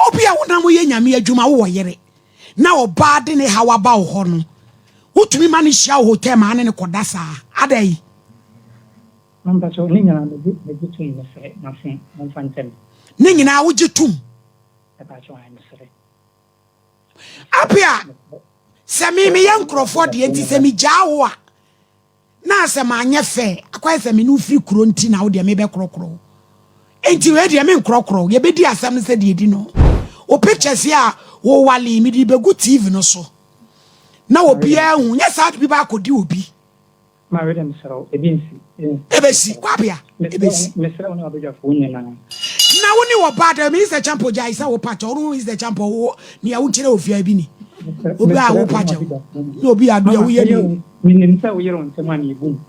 Obia wona mo ye nyame adwuma wo yere na oba de ne hawa ba wo ho no wotumi ma ne hia hotel ma ne koda saa adai Mamba so ni nyina me tu ni se na fin mon fantem ni nyina wo gitum e ba so an sere Appiah se me yankrofo de enti se me gya wo a na se ma anye fe akwa se me no firi kuro nti na wo de me be krokro enti we de me nkrokro ye be di asam se de di no o pictures ya wo wali mi di be go TV no so na obi ahu nya sa bi ba akodi obi ma we dem sero ebesi kwabia ebesi me sero no abeja fo nyina na woni wo bad me is the champion jai sa wo patch or is the champion wo ni a wo kire ofia bi ni obi a wo patch no obi adu ya wo ye ni nim sa wo yero nsema na ebum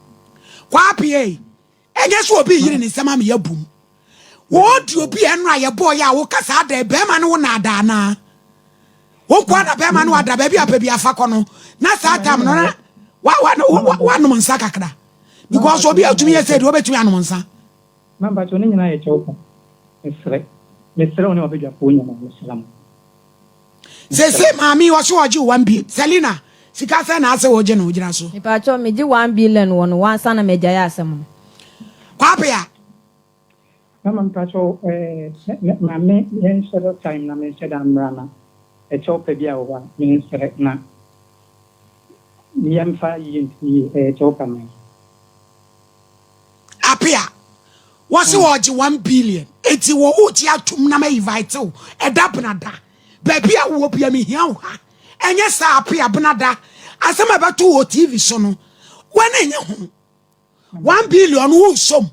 kwabia enye so obi yiri ni nsema me yabum wo di obi enu aye boy ya wo kasa da be ma no wo na ada na wo kwa da be ma no ada ba bi apa bi afa kono na sa tam no na wa no nsa kakra because obi atumi ye said obetumi anom nsa mamba to ni nyina ye chopo mesre oni obeja fo nyina mesalam se mami wo so oji 1 billion Selina sika se na ase wo je no ojira so me pa cho me ji 1 billion won wan sa na meja ya asem kwapia mama mpacho mame yen share time na me share amrana e chope bia wo me share na yamfa yinti e chope me Appiah what's oji 1 billion eti wo uti atum na me invite o edabnada baby a wo bia me hia wo ha enye sa Appiah benada asema beto wo TV so no wana enye ho 1 billion wo som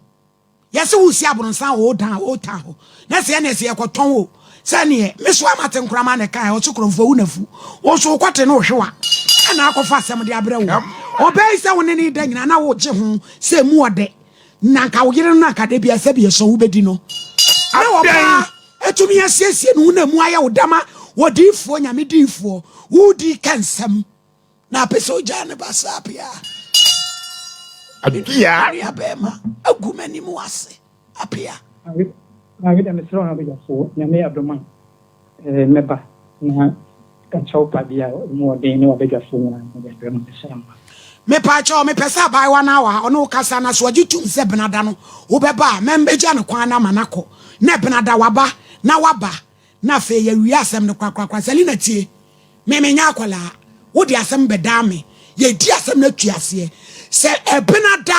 yesi wo si abronsan wo dan wo ta ho na se na se ekoton wo se ne me so amate nkrama ne kan wo chukromfo wo nafu wo so kwate no hwewa na akofa asem de abra wo obey se wo ne ni da nyina na wo je ho se mu ode nanka wo yire no akade bia se bia so wo bedi no na wo ba etumi asiesie no na mu aya wo dama Ɔdiifoɔ nyame diifoɔ wo di kansam na peso jane basa Appiah ya bema agumani mu ase Appiah na we dem sero na be jafo nyame abdoman meba na ka chopa bia mu ode ni obejafo na be dem samba me pa cho me pesa bai wa na wa ono kasa na so agitum se benada no wo beba membeja ne kwan na manako na benada waba na waba na fe ya wi asem ne kwakwa Selina tie me nya akwala wo di asem bedame ye di asem na tuase se benada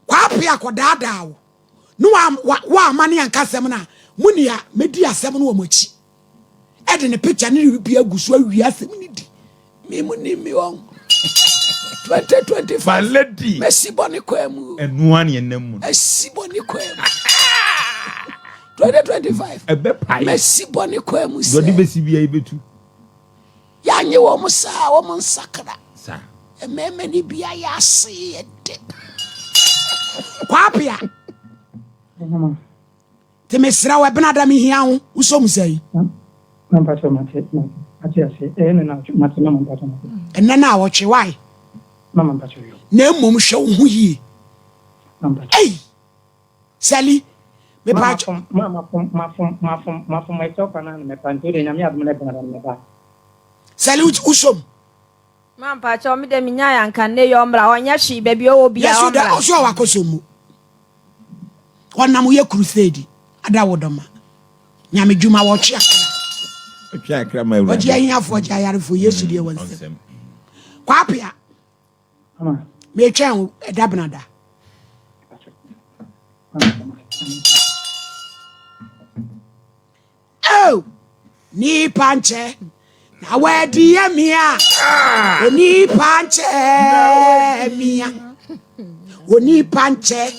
kwa Appiah kodada wo no wa amane ankasem na munia medi asem no wo machi e de ne picture ne bi aguso awi asem ni di me muni mi won 2025 Valedi Messi boni kwemu enu an yenam Messi boni kwemu 2025 ebe pai Messi boni kwemu se dodi besi bia ibetu ya nye wo musa wo monsakra sa ememe ni bia ya se de kwa Appiah te mesra we benada mi hia ho uso musai na mpacho mate ase na mate na mpacho mate enna wo twe why mama mpacho yo na mmom hwe wo ho yie ei Sally me pacho mama my chopa na me panto de nyame adum na benada me ba Sally usom man pa cho me de minya ya nka ne yo mra onya hwi ba bi o bia o mra so wa kosomu wonam ye crusade ada wodoma nyame djuma wo twa akra ma ewu oji ayin afo oji ayarefo Yesu de wansem kwa Appiah mama me twan edabenada oh ni panche na wedi emia oni panche emia oni panche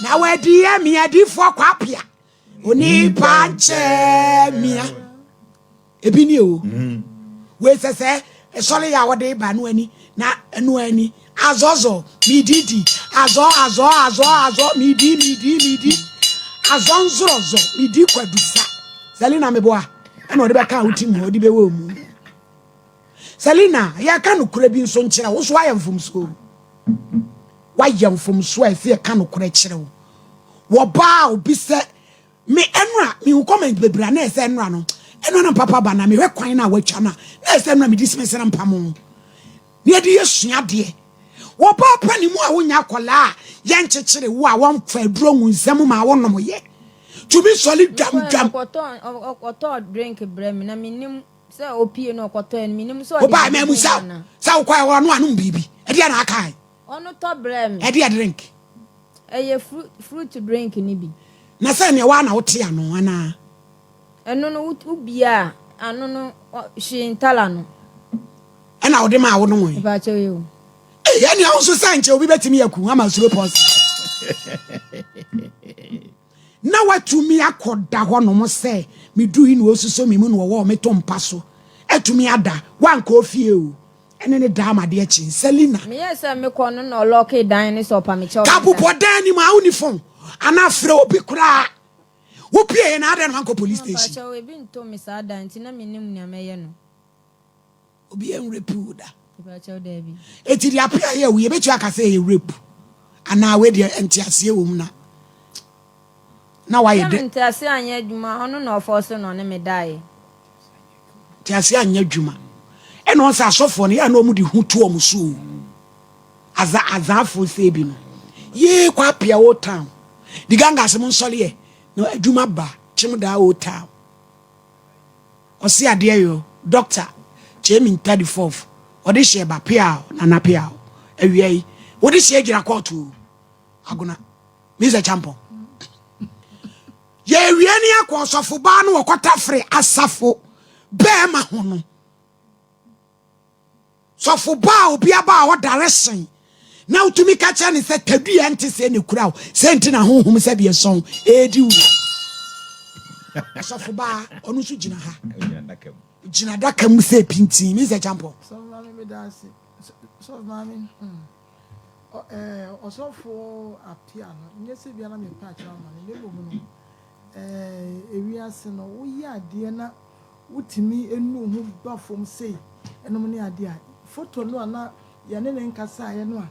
na wedi emia di fo kwa Appiah oni panche emia ebini o we sese esole ya wode ba no ani na enu ani azozo mididi azo midi azonzozo midi kwadusa Selina meboa ena ode be ka utimu ode be wo mu Selina ya ka no kura bi nso nkire wo so ayamfumso wayamfumso afi ka no kura kire wo ba obi se me enra me comment bebra na ese enra no eno na papa ba na me hwe kwan na watwa na say na me dismiss na mpamo ne de yesua de wo papa ni mu a wonya kola ye nchechire wo a won fa aduro ngunsam ma wonom ye to be solid dam okoto drink brem na minim se opie no okoto en minim so oba ma musa sa kwa wo no anum bibi e de na akai ono to brem e de drink eye fruit drink ni bi na se ne wa na wote ano ana eno no ubia ano no shintala no ena wo de ma wo no won ba che yo ya ni awon so sanche obi betimi yaku ama suro pos na watumi akoda ho no mo se me duhi no osuso me mu no wo me to mpa so atumi ada wanka ofie o ene ne da amade achi Selina me yesa me kono no lock dan ni so pa me che kapu podan ni ma uniform ana frɛ obi kura wo pie na ada no anko police station pa che we bi nto me sa dan ti na me nim nya me ye no obi en repuda pa che da bi eti di Appiah ye we betu aka say e rape ana we de entiase wo mu na why de entiase anya adwuma ono na ofo no ne me dai entiase anya adwuma eno on sa asofo ne ya na omu di hutu omu so azafo se bi no ye kwa Appiah o town di ganga se mun sole ye no adwuma ba chimda o town o si ade yo doctor chemi 34th odi she ba Appiah na Appiah awie odi she gira court aguna Mr. Champion ye wie ni akosofo ba no okota free asafo be ma ho no sofo ba obi aba o direction na utumi ka cha ni se tadua nte se ne kura o se nte na honhom se be son edi wu sofo ba onu su gina ha gina daka mu se pinti Mr. Champion so mami me dance so mami osofo Appiah no nyese bia na me pa cha ma ne bo mu no ewiase no wo yi ade na wutimi enu hu ba fom sei enom ne ade a photo no na ye ne nkasa ye no a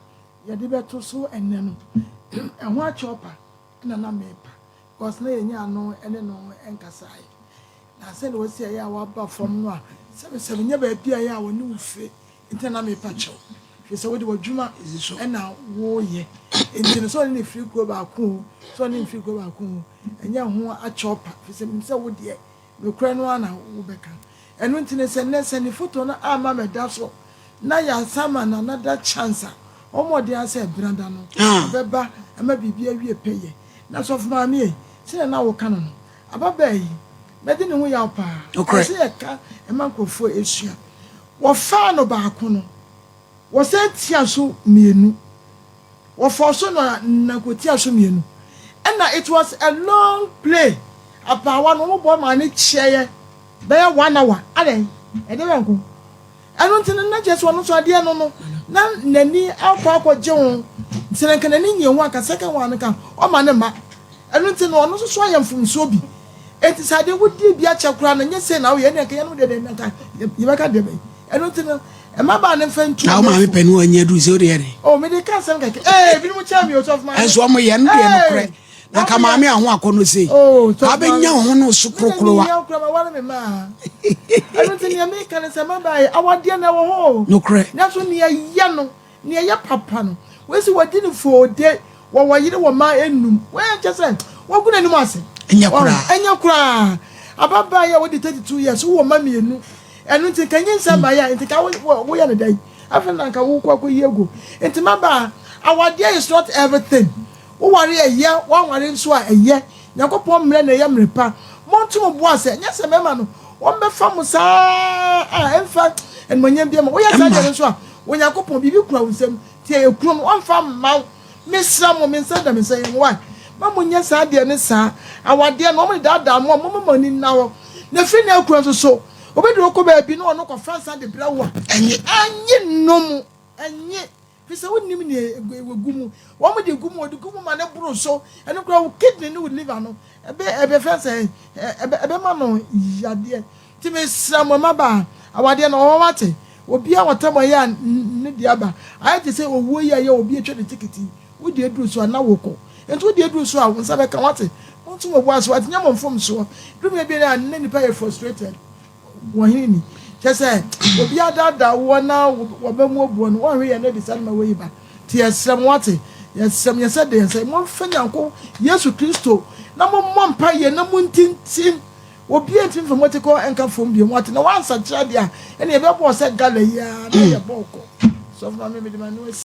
ye de beto so enne no eho a chopa na mepa cause na ye nya no ene no nkasa ye na se no wasi ya wa ba fom no a sebe nya ba bia ya wo ne ufe nte na mepa chew se wo de wadwuma ena wo ye nti so ne free go ba ku so ne free go ba ku enya ho a chopa se wo de me kura no ana wo beka enu nti ne se ne photo na ama me da so na ya sama na another chance omo de ase branda no beba ama bibia wie peye na so fuma me se na wo ka no ababa yi me de ne ho ya pa se ya ka e man kofo esua wo fa no ba ku no wo se tia so mienu wo for so na ko tia so mienu and it was a long play apa wa no bo ma ne cheye be 1 hour ade e de wenko anu ntin na je so no so ade no na nani akwa je ho ntin kan nani nye ho aka second one kan o ma ne ma anu ntin no no so ayamfum so bi enti sade wudi bi achakura na nye se na wo ye ne kan no de de nka ye ba ka de be anu ntin e ma ba ne fantu na o ma me penu anya du se o de ye o me de ka sam ka bi mu cha mi o so of ma enso mo ye no de no kre na ka ma me aho akono sei ka be nya ho no su krokro wa ya okra ma wala me ma anu ntin ya me kan se ma ba awade na wo ho no kre na so ne ya no ne ya papa no we si wadi ni fode wo wayire wo ma enum we just wo guna ni mo ase enya kura ababa ya wo di 32 years wo ma mienu enu nti kan yin samba ya nti ka wo ya ne dai afa na ka wo kwa yego nti maba awade is not everything wo ware eye wo ware nso a eye yakopon mre na ye mrepa montum bo ase nya se mema no wo mbefa mo saa emfa enmanyam bia mo wo ya sa de nso a wo yakopon bibi kura wusem tie ekuro no wo mfa ma mesra mo mensada mensaye mo wa mamu nya sa de ne sa awade no mo dada mo mani na wo na fi na ekuro nso so obedu ko ba bi no ko France de brawo anyi nom anyi fisa wonim ne egumu wo mo de gumu ma ne buru so ene kura wo kidney ne wo liver no ebe fense ebe ma no yade ti me sra mo maba awade no wo wate obi a wotamo ya ne dia ba aye te se owo ya obi etwa de tikiti wo de eduru so na wo ko ento wo de eduru so a wo nsa be ka wate want to was what Yamon from so. Do maybe I need to frustrated. Wahini. Just say, we are that one now, one way and then decide my way back. Tears some water. Yes, some yesterday and say, one friend, uncle, yes, to Christo. Number one pie, no moon tin. Will be a from what you call anchor from the water. No one such idea. And the was said, Galley, yeah, boko. So, my maybe the man